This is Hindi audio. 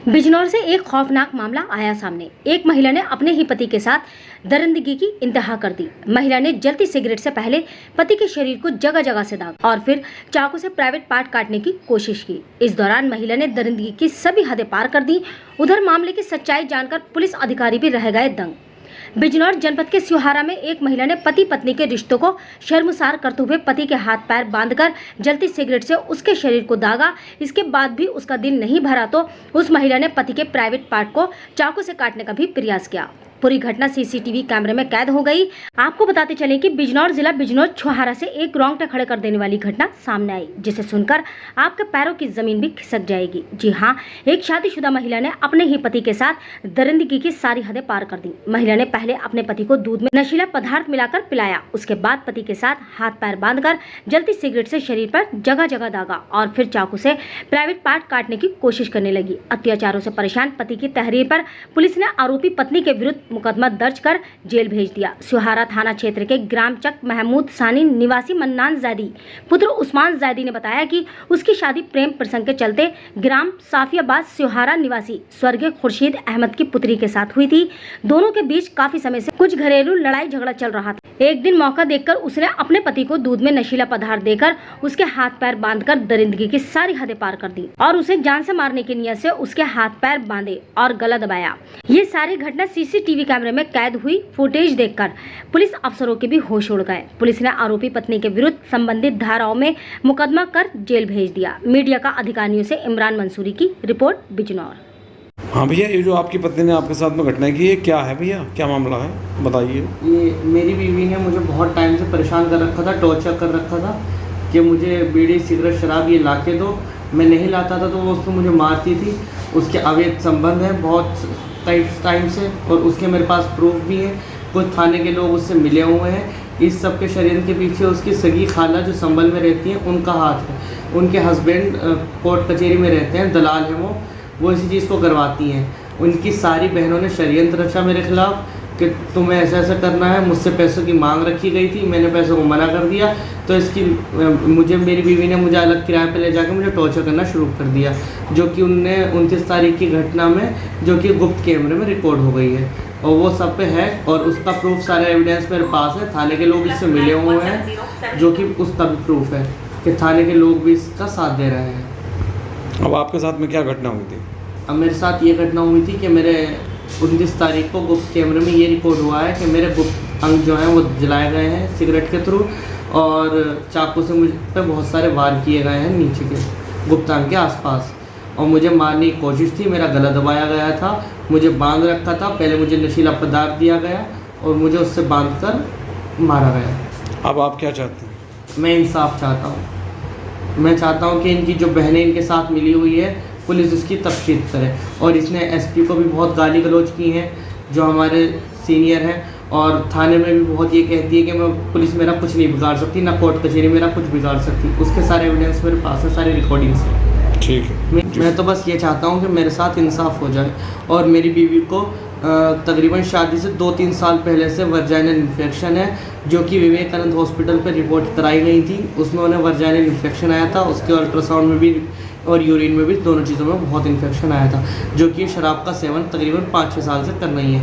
बिजनौर से एक खौफनाक मामला आया सामने। एक महिला ने अपने ही पति के साथ दरिंदगी की इंतहा कर दी। महिला ने जलती सिगरेट से पहले पति के शरीर को जगह जगह से दागा और फिर चाकू से प्राइवेट पार्ट काटने की कोशिश की। इस दौरान महिला ने दरिंदगी की सभी हदें पार कर दी। उधर मामले की सच्चाई जानकर पुलिस अधिकारी भी रह गए दंग। बिजनौर जनपद के सिहारा में एक महिला ने पति पत्नी के रिश्तों को शर्मसार करते हुए पति के हाथ पैर बांधकर जलती सिगरेट से उसके शरीर को दागा। इसके बाद भी उसका दिल नहीं भरा तो उस महिला ने पति के प्राइवेट पार्ट को चाकू से काटने का भी प्रयास किया। पूरी घटना सीसीटीवी कैमरे में कैद हो गई। आपको बताते चलें कि बिजनौर जिला बिजनौर छुहारा से एक रोंगटे खड़े कर देने वाली घटना सामने आई, जिसे सुनकर आपके पैरों की जमीन भी खिसक जाएगी। जी हां, एक शादीशुदा महिला ने अपने ही पति के साथ दरिंदगी की सारी हदें पार कर दी। महिला ने पहले अपने पति को दूध में नशीला पदार्थ मिलाकर पिलाया। उसके बाद पति के साथ हाथ पैर बांधकर जलती सिगरेट से शरीर पर जगह जगह दागा और फिर चाकू से प्राइवेट पार्ट काटने की कोशिश करने लगी। अत्याचारों से परेशान पति की तहरीर पर पुलिस ने आरोपी पत्नी के विरुद्ध मुकदमा दर्ज कर जेल भेज दिया। सिहारा थाना क्षेत्र के ग्राम चक महमूद सानी निवासी मन्नान जैदी पुत्र उस्मान जैदी ने बताया कि उसकी शादी प्रेम प्रसंग के चलते ग्राम साफियाबाद सिहारा निवासी स्वर्गीय खुर्शीद अहमद की पुत्री के साथ हुई थी। दोनों के बीच काफी समय से कुछ घरेलू लड़ाई झगड़ा चल रहा था। एक दिन मौका देखकर उसने अपने पति को दूध में नशीला पदार्थ देकर उसके हाथ पैर बांधकर दरिंदगी की सारी हदें पार कर दी और उसे जान से मारने की नियत से उसके हाथ पैर बांधे और गला दबाया। ये सारी घटना सीसीटीवी कैमरे में कैद हुई फुटेज देखकर पुलिस अफसरों के भी होश उड़ गए। पुलिस ने आरोपी पत्नी के विरुद्ध संबंधित धाराओं में मुकदमा कर जेल भेज दिया। मीडिया का अधिकारियों से इमरान मंसूरी की रिपोर्ट, बिजनौर। हाँ भैया, ये जो आपकी पत्नी ने आपके साथ में घटना की है, क्या है भैया, क्या मामला है, बताइए। ये मेरी बीवी ने मुझे बहुत टाइम से परेशान कर रखा था, टॉर्चर कर रखा था कि मुझे बीड़ी सिगरेट शराब ये ला के दो। मैं नहीं लाता था तो वो उसको मुझे मारती थी। उसके अवैध संबंध है बहुत टाइम से और उसके मेरे पास प्रूफ भी है। कुछ थाने के लोग उससे मिले हुए हैं। इस सब के शरीर के पीछे उसकी सगी खाला जो संभल में रहती हैं उनका हाथ है। उनके हस्बैंड कोर्ट कचहरी में रहते हैं, दलाल हैं वो इसी चीज़ को करवाती हैं। उनकी सारी बहनों ने षड्यंत्र रचा मेरे खिलाफ कि तुम्हें ऐसा ऐसा करना है। मुझसे पैसों की मांग रखी गई थी, मैंने पैसों को मना कर दिया तो मेरी बीवी ने मुझे अलग किराए पे ले जाकर मुझे टॉर्चर करना शुरू कर दिया, जो कि उनने 29 तारीख की घटना में जो कि गुप्त कैमरे में रिकॉर्ड हो गई है और वो सब पे है और उसका प्रूफ सारे एविडेंस मेरे पास है। थाने के लोग इससे मिले हुए हैं, जो कि उसका भी प्रूफ है कि थाने के लोग भी इसका साथ दे रहे हैं। अब आपके साथ में क्या घटना हुई थी? अब मेरे साथ ये घटना हुई थी कि मेरे 29 तारीख को गुप्त कैमरे में ये रिकॉर्ड हुआ है कि मेरे गुप्त अंग जो हैं वो जलाए गए हैं सिगरेट के थ्रू और चाकू से मुझ पर बहुत सारे वार किए गए हैं नीचे के गुप्त अंग के आसपास और मुझे मारने की कोशिश थी। मेरा गला दबाया गया था, मुझे बांध रखा था। पहले मुझे नशीला पदार्थ दिया गया और मुझे उससे बांध कर मारा गया। अब आप क्या चाहते हैं? मैं इंसाफ चाहता हूँ। मैं चाहता हूँ कि इनकी जो बहनें इनके साथ मिली हुई है पुलिस उसकी तफ्तीश करे। और इसने एसपी को भी बहुत गाली गलौज की हैं जो हमारे सीनियर हैं और थाने में भी बहुत ये कहती है कि मैं पुलिस मेरा कुछ नहीं बिगाड़ सकती, ना कोर्ट कचहरी मेरा कुछ बिगाड़ सकती। उसके सारे एविडेंस मेरे पास है, सारी रिकॉर्डिंग्स हैं। ठीक है। मैं तो बस ये चाहता हूँ कि मेरे साथ इंसाफ हो जाए। और मेरी बीवी को तकरीबन शादी से 2-3 साल पहले से वर्जाइनल इन्फेक्शन है, जो कि विवेकानंद हॉस्पिटल पर रिपोर्ट कराई गई थी। उसमें उन्हें वर्जाइनल इन्फेक्शन आया था। उसके अल्ट्रासाउंड में भी और यूरिन में भी, दोनों चीज़ों में बहुत इन्फेक्शन आया था, जो कि शराब का सेवन तकरीबन 5-6 साल से कर रही है।